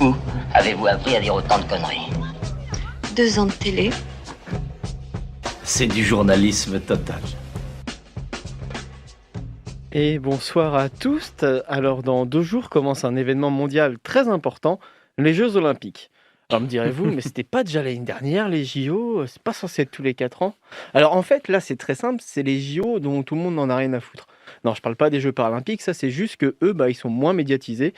Où avez-vous appris à dire autant de conneries? 2 ans de télé. C'est du journalisme total. Et bonsoir à tous. Alors, dans 2 jours commence un événement mondial très important, les Jeux Olympiques. Alors, me direz-vous, mais c'était pas déjà l'année dernière, les JO? C'est pas censé être tous les 4 ans? Alors, en fait, là, c'est très simple, c'est les JO dont tout le monde n'en a rien à foutre. Non, je parle pas des Jeux paralympiques, ça, c'est juste que eux, ils sont moins médiatisés.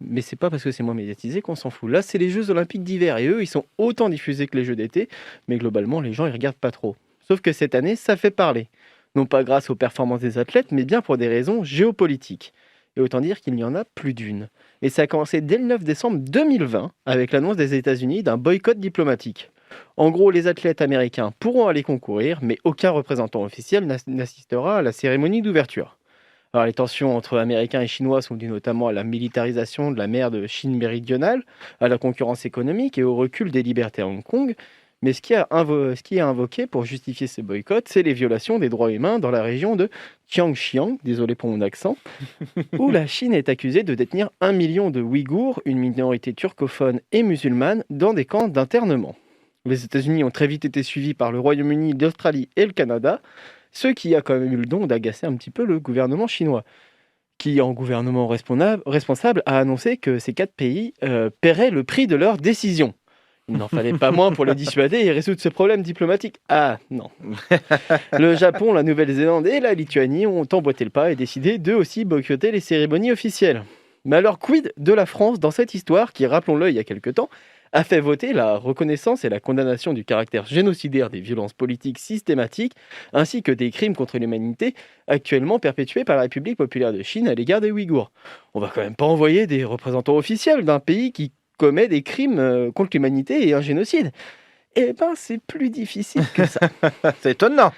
Mais c'est pas parce que c'est moins médiatisé qu'on s'en fout. Là, c'est les Jeux Olympiques d'hiver et eux, ils sont autant diffusés que les Jeux d'été, mais globalement, les gens, ils regardent pas trop. Sauf que cette année, ça fait parler. Non pas grâce aux performances des athlètes, mais bien pour des raisons géopolitiques. Et autant dire qu'il y en a plus d'une. Et ça a commencé dès le 9 décembre 2020, avec l'annonce des États-Unis d'un boycott diplomatique. En gros, les athlètes américains pourront aller concourir, mais aucun représentant officiel n'assistera à la cérémonie d'ouverture. Alors, les tensions entre Américains et Chinois sont dues notamment à la militarisation de la mer de Chine méridionale, à la concurrence économique et au recul des libertés à Hong Kong. Mais ce qui est invoqué pour justifier ces boycotts, c'est les violations des droits humains dans la région de Xinjiang, désolé pour mon accent, où la Chine est accusée de détenir 1 million de Ouïghours, une minorité turcophone et musulmane, dans des camps d'internement. Les États-Unis ont très vite été suivis par le Royaume-Uni, l'Australie et le Canada, ce qui a quand même eu le don d'agacer un petit peu le gouvernement chinois, qui, en gouvernement responsable, a annoncé que ces 4 pays paieraient le prix de leur décision. Il n'en fallait pas moins pour les dissuader et résoudre ce problème diplomatique. Ah non. Le Japon, la Nouvelle-Zélande et la Lituanie ont emboîté le pas et décidé d'eux aussi boycotter les cérémonies officielles. Mais alors, quid de la France dans cette histoire qui, rappelons-le, il y a quelque temps, a fait voter la reconnaissance et la condamnation du caractère génocidaire des violences politiques systématiques, ainsi que des crimes contre l'humanité actuellement perpétués par la République populaire de Chine à l'égard des Ouïghours. On va quand même pas envoyer des représentants officiels d'un pays qui commet des crimes contre l'humanité et un génocide. Eh ben, c'est plus difficile que ça. C'est étonnant.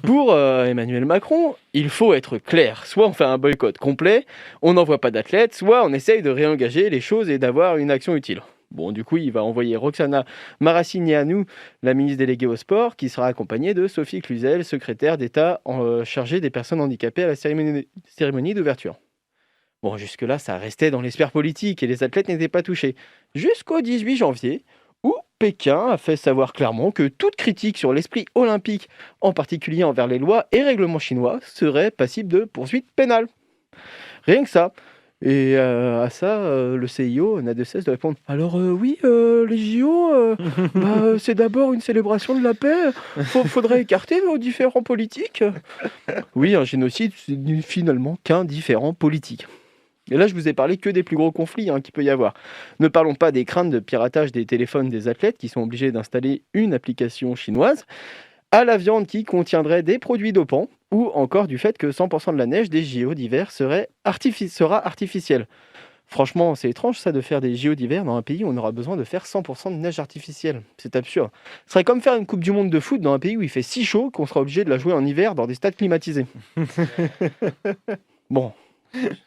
Pour Emmanuel Macron, il faut être clair. Soit on fait un boycott complet, on n'envoie pas d'athlètes, soit on essaye de réengager les choses et d'avoir une action utile. Bon, du coup, il va envoyer Roxana Maracineanu, la ministre déléguée au sport, qui sera accompagnée de Sophie Cluzel, secrétaire d'État chargée des personnes handicapées à la cérémonie d'ouverture. Bon, jusque-là, ça restait dans les sphères politiques et les athlètes n'étaient pas touchés. Jusqu'au 18 janvier, où Pékin a fait savoir clairement que toute critique sur l'esprit olympique, en particulier envers les lois et règlements chinois, serait passible de poursuites pénales. Rien que ça. Et à ça, le CIO n'a de cesse de répondre: alors oui, les JO, c'est d'abord une célébration de la paix, faudrait écarter nos différends politiques. Oui, un génocide, c'est finalement qu'un différend politique. Et là, je vous ai parlé que des plus gros conflits qu'il peut y avoir. Ne parlons pas des craintes de piratage des téléphones des athlètes qui sont obligés d'installer une application chinoise, à la viande qui contiendrait des produits dopants, ou encore du fait que 100% de la neige des JO d'hiver sera artificielle. Franchement, c'est étrange ça de faire des JO d'hiver dans un pays où on aura besoin de faire 100% de neige artificielle. C'est absurde. Ce serait comme faire une Coupe du Monde de foot dans un pays où il fait si chaud qu'on sera obligé de la jouer en hiver dans des stades climatisés. Bon,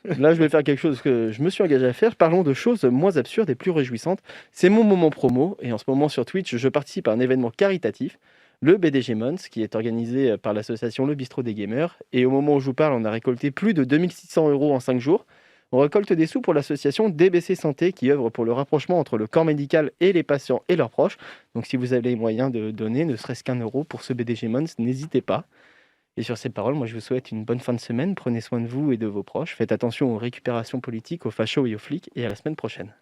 là je vais faire quelque chose que je me suis engagé à faire. Parlons de choses moins absurdes et plus réjouissantes. C'est mon moment promo et en ce moment sur Twitch, je participe à un événement caritatif, le BDG Month, qui est organisé par l'association Le Bistrot des Gamers. Et au moment où je vous parle, on a récolté plus de 2600 € en 5 jours. On récolte des sous pour l'association DBC Santé qui œuvre pour le rapprochement entre le corps médical et les patients et leurs proches. Donc si vous avez les moyens de donner ne serait-ce qu'1 euro pour ce BDG Month, n'hésitez pas. Et sur ces paroles, moi je vous souhaite une bonne fin de semaine. Prenez soin de vous et de vos proches. Faites attention aux récupérations politiques, aux fachos et aux flics. Et à la semaine prochaine.